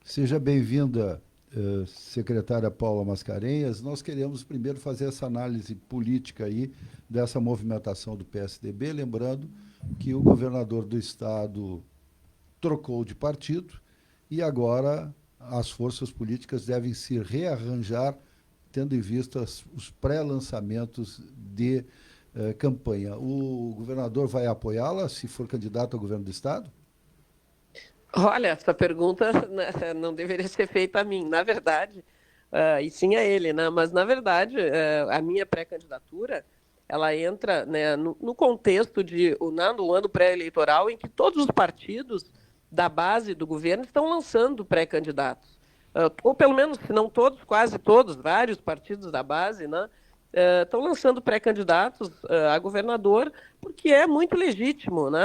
Seja bem-vinda, secretária Paula Mascarenhas. Nós queremos primeiro fazer essa análise política aí dessa movimentação do PSDB, lembrando que o governador do estado trocou de partido e agora as forças políticas devem se rearranjar, tendo em vista os pré-lançamentos de campanha. O governador vai apoiá-la se for candidato ao governo do estado? Olha, essa pergunta né, não deveria ser feita a mim, na verdade, e sim a ele, né? Mas, na verdade, a minha pré-candidatura, ela entra né, no contexto no ano pré-eleitoral em que todos os partidos da base do governo estão lançando pré-candidatos. Ou pelo menos, se não todos, quase todos, vários partidos da base, né? Estão lançando pré-candidatos a governador, porque é muito legítimo, né?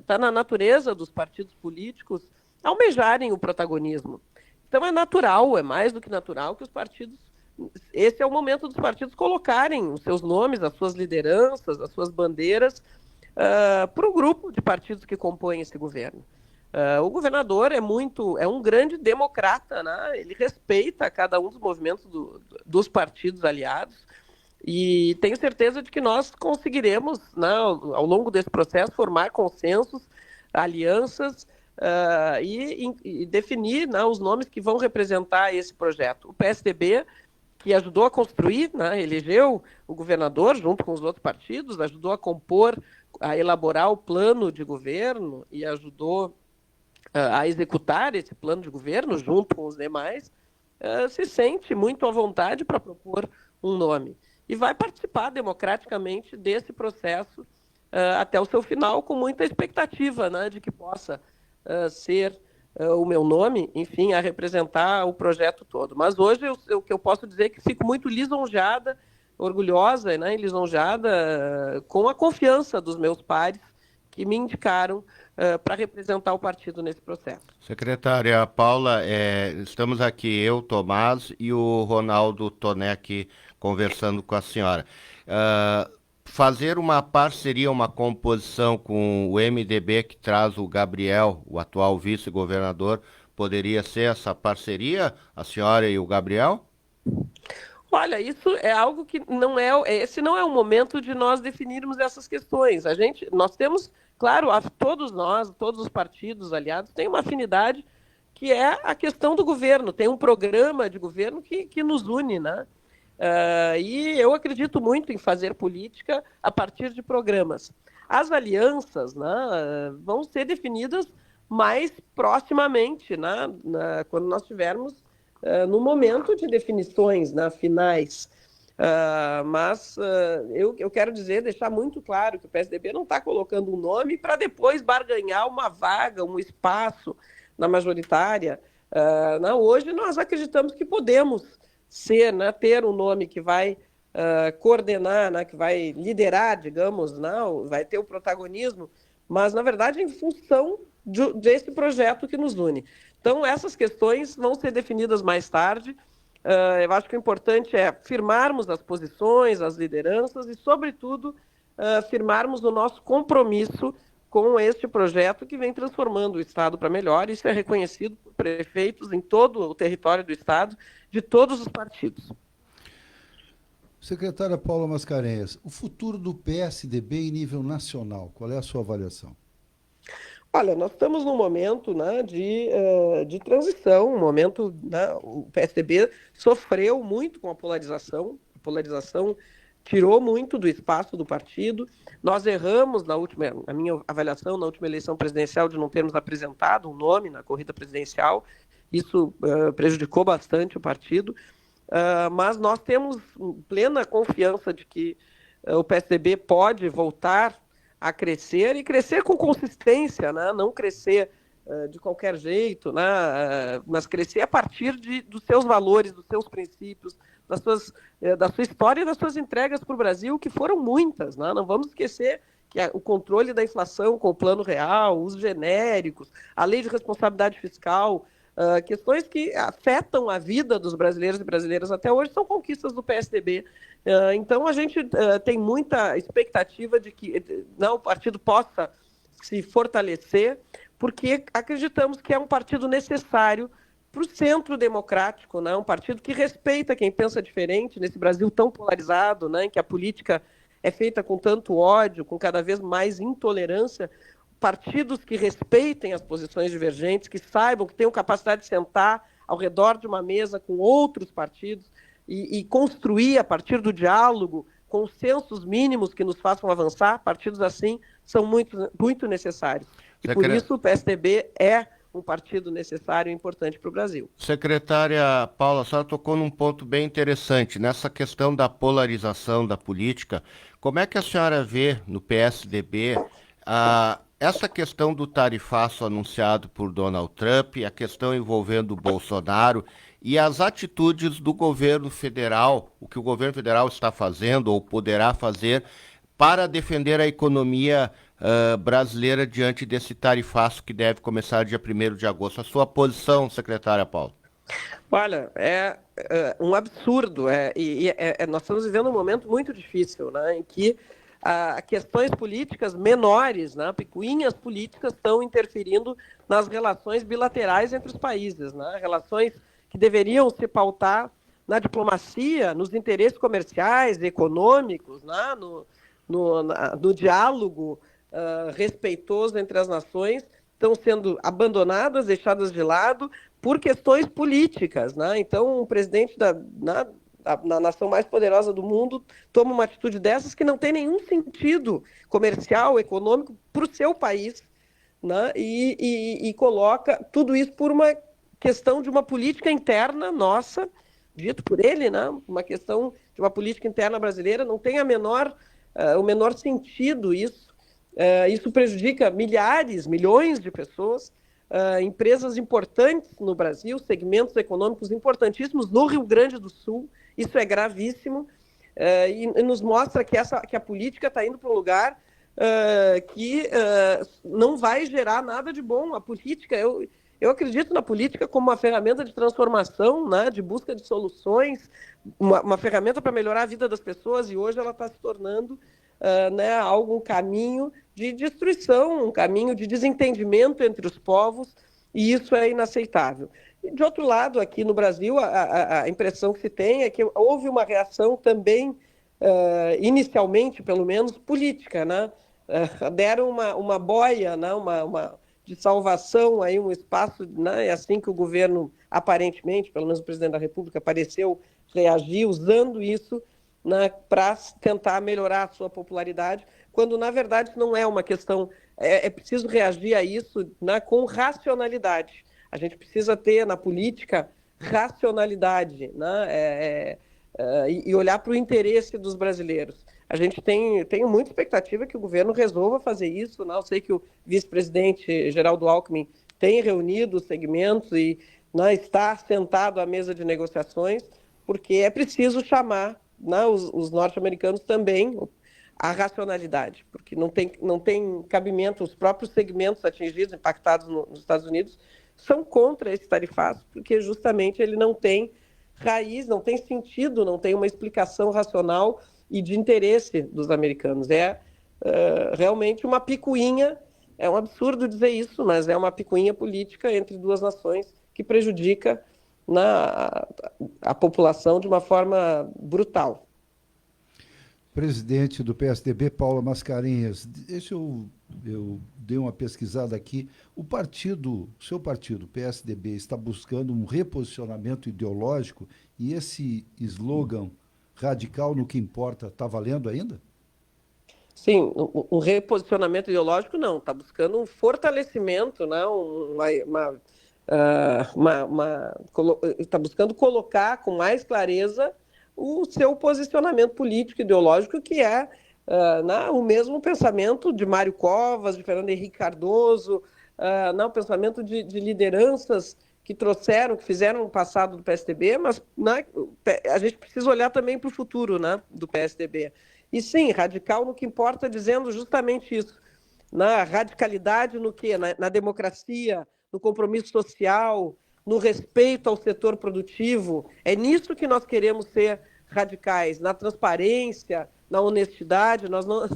Tá na natureza dos partidos políticos almejarem o protagonismo. Então é natural, é mais do que natural que os partidos. Esse é o momento dos partidos colocarem os seus nomes, as suas lideranças, as suas bandeiras para o grupo de partidos que compõem esse governo. O governador é um grande democrata, né? Ele respeita cada um dos movimentos dos partidos aliados e tenho certeza de que nós conseguiremos, né, ao longo desse processo, formar consensos, alianças e definir né, os nomes que vão representar esse projeto. O PSDB, que ajudou a construir, né, elegeu o governador junto com os outros partidos, ajudou a compor, a elaborar o plano de governo e ajudou a executar esse plano de governo junto com os demais, se sente muito à vontade para propor um nome e vai participar democraticamente desse processo até o seu final, com muita expectativa né, de que possa ser o meu nome, enfim, a representar o projeto todo. Mas hoje o que eu posso dizer é que fico muito lisonjeada, orgulhosa né, e lisonjeada com a confiança dos meus pares que me indicaram para representar o partido nesse processo. Secretária Paula, estamos aqui, eu, Tomás e o Ronaldo Toné aqui conversando com a senhora. Fazer uma parceria, uma composição com o MDB que traz o Gabriel, o atual vice-governador, poderia ser essa parceria, a senhora e o Gabriel? Olha, isso é algo que não é. Esse não é o momento de nós definirmos essas questões. Nós temos, claro, todos nós, todos os partidos aliados, têm uma afinidade que é a questão do governo. Tem um programa de governo que nos une, né? E eu acredito muito em fazer política a partir de programas. As alianças né, vão ser definidas mais proximamente, né, quando nós tivermos no momento de definições né, finais. Mas eu quero dizer, deixar muito claro que o PSDB não está colocando um nome para depois barganhar uma vaga, um espaço na majoritária. Não, hoje nós acreditamos que podemos ser, né, ter um nome que vai coordenar, né, que vai liderar, digamos, não, vai ter o protagonismo, mas, na verdade, em função desse projeto que nos une. Então, essas questões vão ser definidas mais tarde. Eu acho que o importante é firmarmos as posições, as lideranças e, sobretudo, firmarmos o nosso compromisso com este projeto que vem transformando o Estado para melhor. Isso é reconhecido por prefeitos em todo o território do Estado, de todos os partidos. Secretária Paula Mascarenhas, o futuro do PSDB em nível nacional, qual é a sua avaliação? Olha, nós estamos num momento né, de transição, um momento, né, o PSDB sofreu muito com a polarização tirou muito do espaço do partido. Nós erramos na minha avaliação, na última eleição presidencial, de não termos apresentado um nome na corrida presidencial. Isso prejudicou bastante o partido, mas nós temos plena confiança de que o PSDB pode voltar a crescer e crescer com consistência, né? Não crescer de qualquer jeito, né? Mas crescer a partir dos seus valores, dos seus princípios, da sua história e das suas entregas para o Brasil, que foram muitas. Né? Não vamos esquecer que o controle da inflação com o Plano Real, os genéricos, a lei de responsabilidade fiscal, questões que afetam a vida dos brasileiros e brasileiras até hoje, são conquistas do PSDB. Então, a gente tem muita expectativa de que o partido possa se fortalecer, porque acreditamos que é um partido necessário para o centro democrático, né? Um partido que respeita quem pensa diferente nesse Brasil tão polarizado, né? Em que a política é feita com tanto ódio, com cada vez mais intolerância. Partidos que respeitem as posições divergentes, que saibam que tenham capacidade de sentar ao redor de uma mesa com outros partidos e construir, a partir do diálogo, consensos mínimos que nos façam avançar. Partidos assim são muito necessários. E por isso o PSDB é um partido necessário e importante para o Brasil. Secretária Paula, a senhora tocou num ponto bem interessante, nessa questão da polarização da política. Como é que a senhora vê no PSDB essa questão do tarifaço anunciado por Donald Trump, a questão envolvendo o Bolsonaro e as atitudes do governo federal, o que o governo federal está fazendo ou poderá fazer para defender a economia brasileira diante desse tarifaço que deve começar dia 1º de agosto. A sua posição, secretária Paula? Olha, é um absurdo. Nós estamos vivendo um momento muito difícil, né, em que questões políticas menores, né, picuinhas políticas, estão interferindo nas relações bilaterais entre os países, né, relações que deveriam se pautar na diplomacia, nos interesses comerciais, econômicos, né, no diálogo respeitoso entre as nações, estão sendo abandonadas, deixadas de lado por questões políticas, né? Então, um presidente na nação mais poderosa do mundo toma uma atitude dessas que não tem nenhum sentido comercial, econômico para o seu país, né? E coloca tudo isso por uma questão de uma política interna nossa, dito por ele, né? Uma questão de uma política interna brasileira, não tem o menor sentido isso. Isso prejudica milhares, milhões de pessoas, empresas importantes no Brasil, segmentos econômicos importantíssimos no Rio Grande do Sul. Isso é gravíssimo e nos mostra que a política está indo para um lugar que não vai gerar nada de bom. A política, eu acredito na política como uma ferramenta de transformação, né, de busca de soluções, uma ferramenta para melhorar a vida das pessoas, e hoje ela está se tornando um caminho de destruição, um caminho de desentendimento entre os povos, e isso é inaceitável. E, de outro lado, aqui no Brasil, a impressão que se tem é que houve uma reação também, inicialmente, pelo menos, política, né? Deram uma boia, né? De salvação, aí, um espaço, né? É assim que o governo, aparentemente, pelo menos o presidente da República, pareceu reagir, usando isso, né, para tentar melhorar a sua popularidade, quando, na verdade, não é uma questão... É preciso reagir a isso, né, com racionalidade. A gente precisa ter, na política, racionalidade, né, e olhar para o interesse dos brasileiros. A gente tem muita expectativa que o governo resolva fazer isso, né? Eu sei que o vice-presidente Geraldo Alckmin tem reunido os segmentos e, né, está sentado à mesa de negociações, porque é preciso chamar, né, os norte-americanos também a racionalidade, porque não tem cabimento. Os próprios segmentos atingidos, impactados nos Estados Unidos, são contra esse tarifaço, porque justamente ele não tem raiz, não tem sentido, não tem uma explicação racional e de interesse dos americanos. Realmente uma picuinha, é um absurdo dizer isso, mas é uma picuinha política entre duas nações que prejudica a população de uma forma brutal. Presidente do PSDB, Paula Mascarenhas, deixa eu dei uma pesquisada aqui. O seu partido, PSDB, está buscando um reposicionamento ideológico, e esse slogan radical no que importa está valendo ainda? Sim, um reposicionamento ideológico não, está buscando um fortalecimento, né, está buscando colocar com mais clareza o seu posicionamento político ideológico, que é o mesmo pensamento de Mário Covas, de Fernando Henrique Cardoso, o pensamento de lideranças que fizeram o passado do PSDB, mas, né, a gente precisa olhar também para o futuro, né, do PSDB. E sim, radical no que importa, dizendo justamente isso, na radicalidade no quê? Na democracia, no compromisso social, no respeito ao setor produtivo. É nisso que nós queremos ser radicais, na transparência, na honestidade,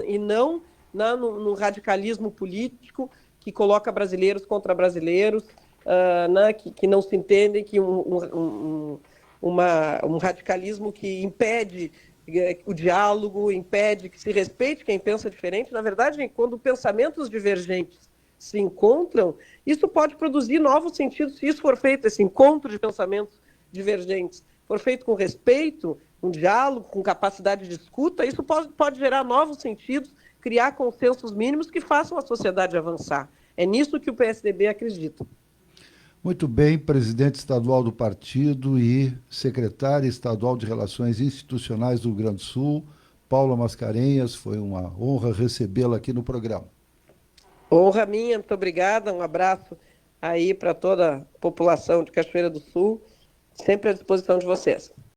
e não no radicalismo político que coloca brasileiros contra brasileiros, né, que não se entendem, que um radicalismo que impede o diálogo, impede que se respeite quem pensa diferente. Na verdade, quando pensamentos divergentes se encontram, isso pode produzir novos sentidos, se isso for feito, esse encontro de pensamentos divergentes, for feito com respeito, com diálogo, com capacidade de escuta, isso pode gerar novos sentidos, criar consensos mínimos que façam a sociedade avançar. É nisso que o PSDB acredita. Muito bem, presidente estadual do partido e secretária estadual de Relações Institucionais do Rio Grande do Sul, Paula Mascarenhas, foi uma honra recebê-la aqui no programa. Honra minha, muito obrigada, um abraço aí para toda a população de Cachoeira do Sul, sempre à disposição de vocês.